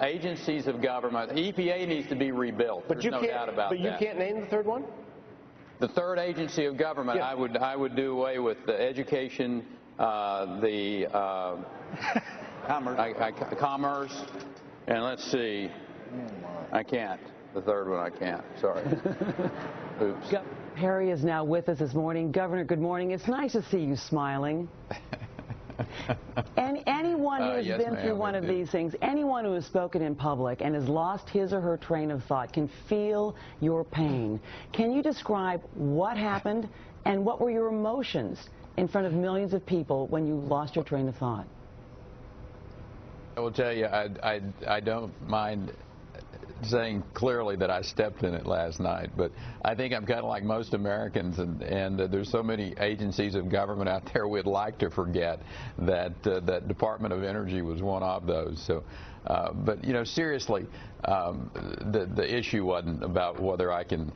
agencies of government. The EPA needs to be rebuilt. There's no doubt about that. But you can't name the third one? The third agency of government, Yeah. I would do away with the education, the commerce, and let's see, I can't. The third one I can't. Sorry. Oops. Perry is now with us this morning. Governor, good morning. It's nice to see you smiling. And anyone who has been through one of these things, anyone who has spoken in public and has lost his or her train of thought can feel your pain. Can you describe what happened and what were your emotions in front of millions of people when you lost your train of thought? I will tell you, I don't mind saying clearly that I stepped in it last night, but I think I'm kind of like most Americans, and there's so many agencies of government out there we'd like to forget that that Department of Energy was one of those. So, but you know, seriously, the issue wasn't about whether I can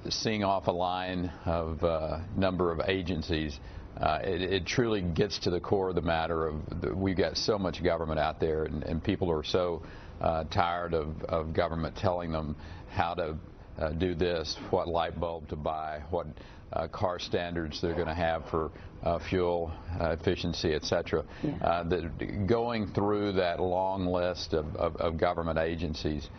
sing off a line of number of agencies. It truly gets to the core of the matter of we've got so much government out there, and people are so tired of government telling them how to do this, what light bulb to buy, what car standards they're going to have for fuel efficiency, etc. Yeah. Going through that long list of government agencies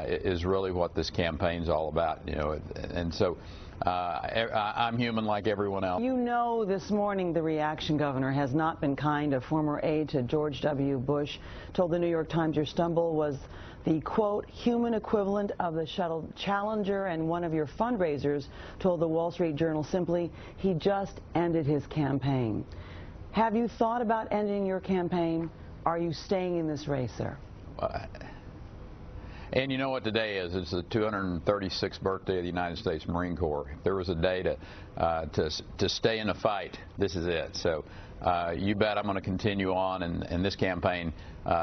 is really what this campaign's all about, you know, and so I'm human like everyone else. You know, this morning the reaction, Governor, has not been kind. A former aide to George W. Bush told the New York Times your stumble was the, quote, human equivalent of the shuttle Challenger, and one of your fundraisers told the Wall Street Journal simply he just ended his campaign. Have you thought about ending your campaign? Are you staying in this race, sir? And you know what today is? It's the 236th birthday of the United States Marine Corps. If there was a day to stay in a fight, this is it. So you bet I'm going to continue on, and this campaign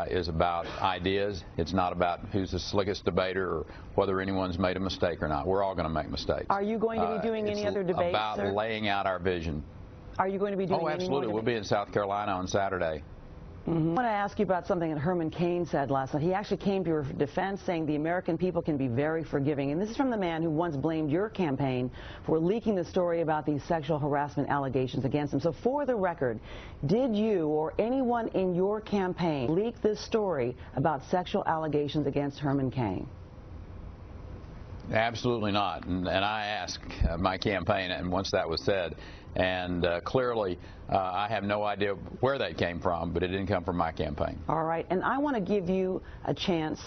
is about ideas. It's not about who's the slickest debater or whether anyone's made a mistake or not. We're all going to make mistakes. Are you going to be doing any other debates, about sir? Laying out our vision. Are you going to be doing any more debates? Oh, absolutely. We'll be in South Carolina on Saturday. I want to ask you about something that Herman Cain said last night. He actually came to your defense saying the American people can be very forgiving. And this is from the man who once blamed your campaign for leaking the story about these sexual harassment allegations against him. So for the record, did you or anyone in your campaign leak this story about sexual allegations against Herman Cain? Absolutely not. And I asked my campaign, and once that was said, and clearly I have no idea where that came from, but it didn't come from my campaign. All right. And I want to give you a chance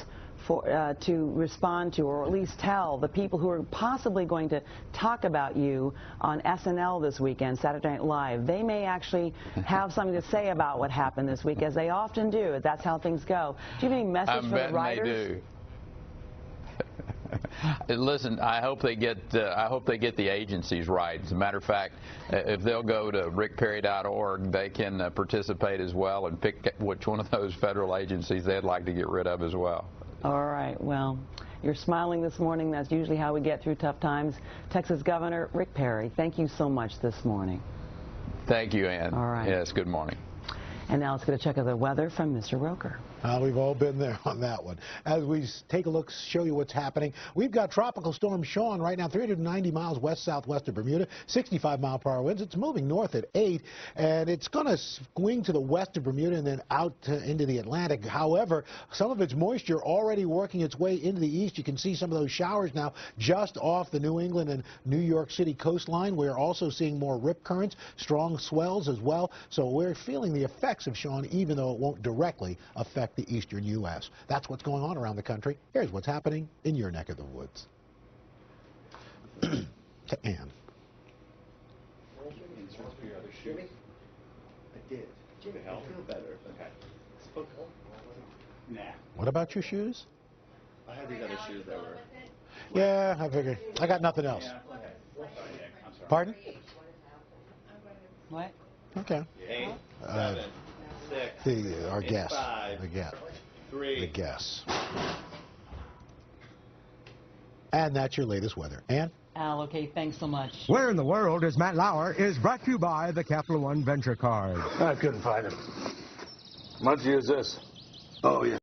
to respond to, or at least tell the people who are possibly going to talk about you on SNL this weekend, Saturday Night Live. They may actually have something to say about what happened this week, as they often do. That's how things go. Do you have any message for the writers? They do. Listen, I hope they get the agencies right. As a matter of fact, if they'll go to rickperry.org, they can participate as well and pick which one of those federal agencies they'd like to get rid of as well. All right. Well, you're smiling this morning. That's usually how we get through tough times. Texas Governor Rick Perry, thank you so much this morning. Thank you, Ann. All right. Yes, good morning. And now let's get a check of the weather from Mr. Roker. We've all been there on that one. As we take a look, show you what's happening, we've got Tropical Storm Sean right now, 390 miles west-southwest of Bermuda, 65-mile-per-hour winds. It's moving north at 8, and it's going to swing to the west of Bermuda and then out into the Atlantic. However, some of its moisture already working its way into the east. You can see some of those showers now just off the New England and New York City coastline. We're also seeing more rip currents, strong swells as well. So we're feeling the effects of Sean, even though it won't directly affect the eastern U.S. That's what's going on around the country. Here's what's happening in your neck of the woods. To Ann. Jimmy? I did. Jimmy, I feel better. Okay. Nah. What about your shoes? I had these other shoes that were... Yeah, I figured. I got nothing else. Yeah. Okay. Sorry, Nick. I'm sorry. Pardon? What? Okay. 8, 7, 6, Our guess. 5, The guess. 3. The guess. And that's your latest weather. Ann? Al, okay, thanks so much. Where in the World is Matt Lauer is brought to you by the Capital One Venture Card. I couldn't find him. Much use this. Oh, yeah.